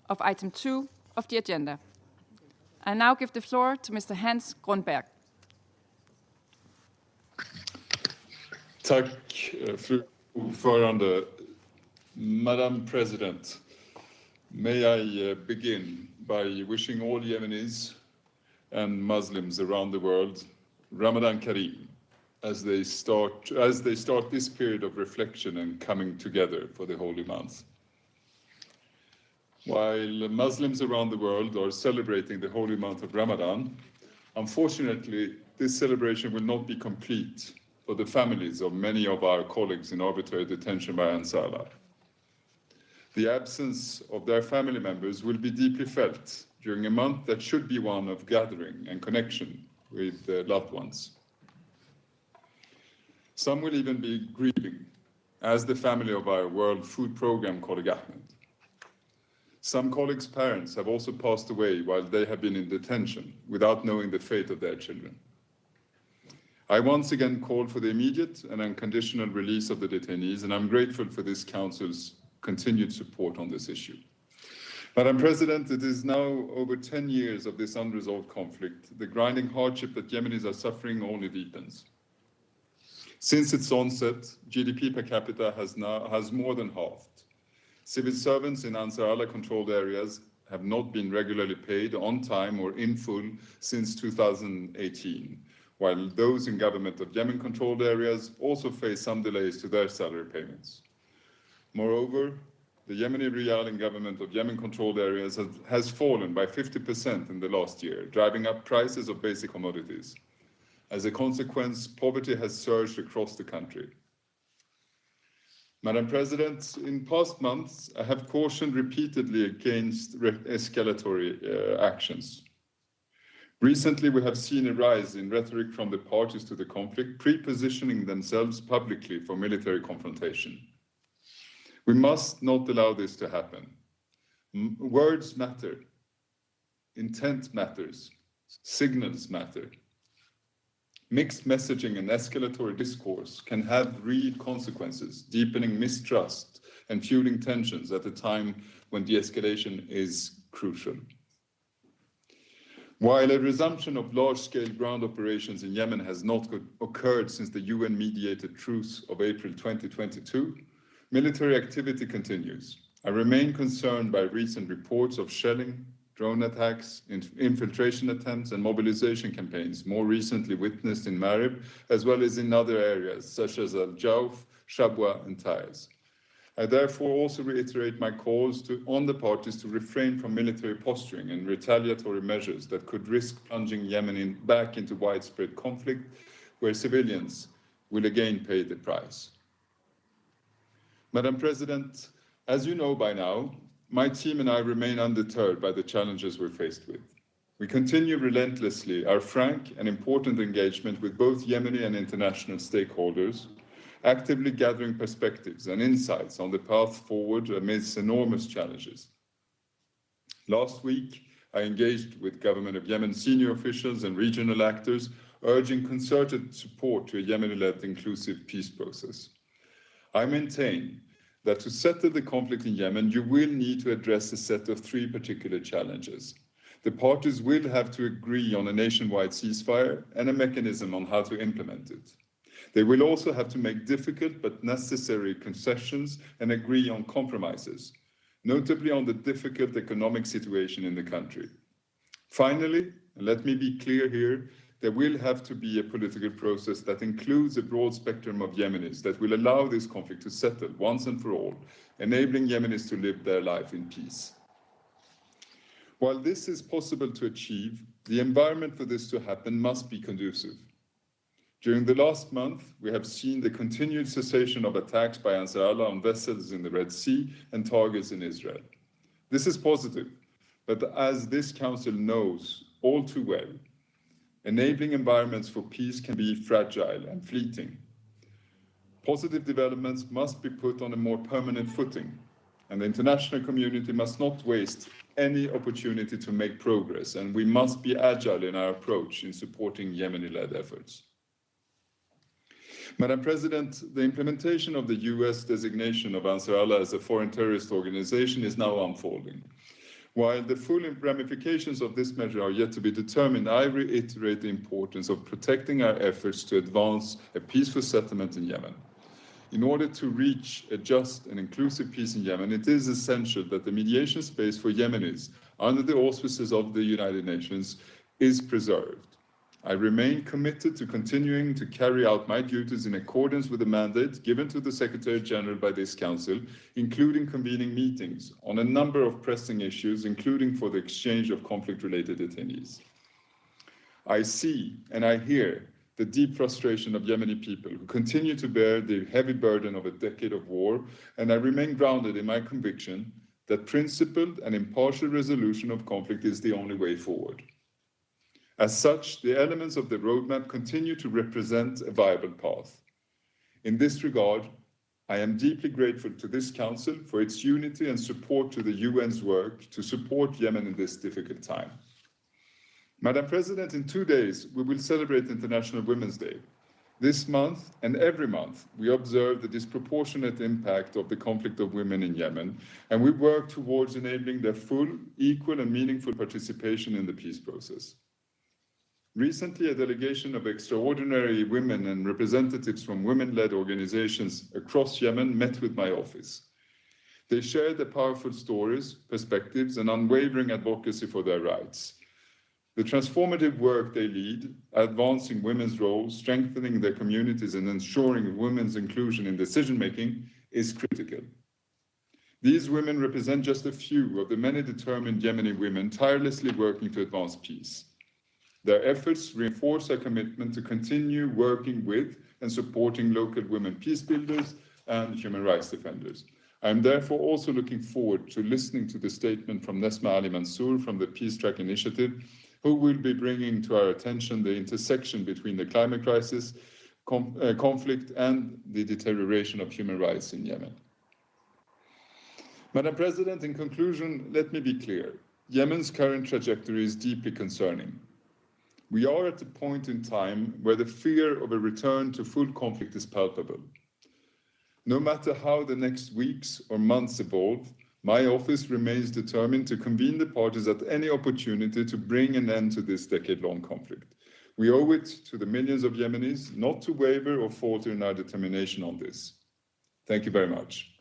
of item 2 of the agenda. I now give the floor to Mr. Hans Grundberg. Tack, fru ordförande. Madam President, may I begin by wishing all Yemenis and Muslims around the world Ramadan Kareem as they start this period of reflection and coming together for the holy month. While Muslims around the world are celebrating the holy month of Ramadan, unfortunately, this celebration will not be complete for the families of many of our colleagues in arbitrary detention by Ansar. The absence of their family members will be deeply felt during a month that should be one of gathering and connection with their loved ones. Some will even be grieving, as the family of our World Food Programme colleague Ahmed. Some colleagues' parents have also passed away while they have been in detention without knowing the fate of their children. I once again call for the immediate and unconditional release of the detainees, and I'm grateful for this Council's continued support on this issue. Madam President, it is now over 10 years of this unresolved conflict. The grinding hardship that Yemenis are suffering only deepens. Since its onset, GDP per capita has more than halved. Civil servants in Ansar Allah-controlled areas have not been regularly paid on time or in full since 2018, while those in government of Yemen-controlled areas also face some delays to their salary payments. Moreover, the Yemeni Riyal in government of Yemen-controlled areas has fallen by 50% in the last year, driving up prices of basic commodities. As a consequence, poverty has surged across the country. Madam President, in past months, I have cautioned repeatedly against escalatory actions. Recently, we have seen a rise in rhetoric from the parties to the conflict, pre-positioning themselves publicly for military confrontation. We must not allow this to happen. Words matter. Intent matters. Signals matter. Mixed messaging and escalatory discourse can have real consequences, deepening mistrust and fueling tensions at a time when de-escalation is crucial. While a resumption of large-scale ground operations in Yemen has not occurred since the UN-mediated truce of April 2022, military activity continues. I remain concerned by recent reports of shelling, drone attacks, infiltration attempts, and mobilization campaigns, more recently witnessed in Marib, as well as in other areas, such as Jawf, Shabwa and Ta'iz. I therefore also reiterate my calls on the parties to refrain from military posturing and retaliatory measures that could risk plunging Yemen back into widespread conflict, where civilians will again pay the price. Madam President, as you know by now, my team and I remain undeterred by the challenges we're faced with. We continue relentlessly our frank and important engagement with both Yemeni and international stakeholders, actively gathering perspectives and insights on the path forward amidst enormous challenges. Last week, I engaged with Government of Yemen senior officials and regional actors, urging concerted support to a Yemeni-led inclusive peace process. I maintain that to settle the conflict in Yemen, you will need to address a set of 3 particular challenges. The parties will have to agree on a nationwide ceasefire and a mechanism on how to implement it. They will also have to make difficult but necessary concessions and agree on compromises, notably on the difficult economic situation in the country. Finally, and let me be clear here, there will have to be a political process that includes a broad spectrum of Yemenis that will allow this conflict to settle once and for all, enabling Yemenis to live their life in peace. While this is possible to achieve, the environment for this to happen must be conducive. During the last month, we have seen the continued cessation of attacks by Ansar Allah on vessels in the Red Sea and targets in Israel. This is positive, but as this Council knows all too well, enabling environments for peace can be fragile and fleeting. Positive developments must be put on a more permanent footing, and the international community must not waste any opportunity to make progress, and we must be agile in our approach in supporting Yemeni-led efforts. Madam President, the implementation of the US designation of Ansar Allah as a foreign terrorist organization is now unfolding. While the full ramifications of this measure are yet to be determined, I reiterate the importance of protecting our efforts to advance a peaceful settlement in Yemen. In order to reach a just and inclusive peace in Yemen, it is essential that the mediation space for Yemenis, under the auspices of the United Nations, is preserved. I remain committed to continuing to carry out my duties in accordance with the mandate given to the Secretary General by this Council, including convening meetings on a number of pressing issues, including for the exchange of conflict-related detainees. I see and I hear the deep frustration of Yemeni people who continue to bear the heavy burden of a decade of war, and I remain grounded in my conviction that principled and impartial resolution of conflict is the only way forward. As such, the elements of the roadmap continue to represent a viable path. In this regard, I am deeply grateful to this Council for its unity and support to the UN's work to support Yemen in this difficult time. Madam President, in 2 days, we will celebrate International Women's Day. This month and every month, we observe the disproportionate impact of the conflict of women in Yemen, and we work towards enabling their full, equal, and meaningful participation in the peace process. Recently, a delegation of extraordinary women and representatives from women-led organizations across Yemen met with my office. They shared their powerful stories, perspectives, and unwavering advocacy for their rights. The transformative work they lead, advancing women's roles, strengthening their communities, and ensuring women's inclusion in decision-making is critical. These women represent just a few of the many determined Yemeni women tirelessly working to advance peace. Their efforts reinforce our commitment to continue working with and supporting local women peace builders and human rights defenders. I am therefore also looking forward to listening to the statement from Nesma Ali Mansour from the Peace Track Initiative, who will be bringing to our attention the intersection between the climate crisis, conflict, and the deterioration of human rights in Yemen. Madam President, in conclusion, let me be clear. Yemen's current trajectory is deeply concerning. We are at a point in time where the fear of a return to full conflict is palpable. No matter how the next weeks or months evolve, my office remains determined to convene the parties at any opportunity to bring an end to this decade-long conflict. We owe it to the millions of Yemenis not to waver or falter in our determination on this. Thank you very much.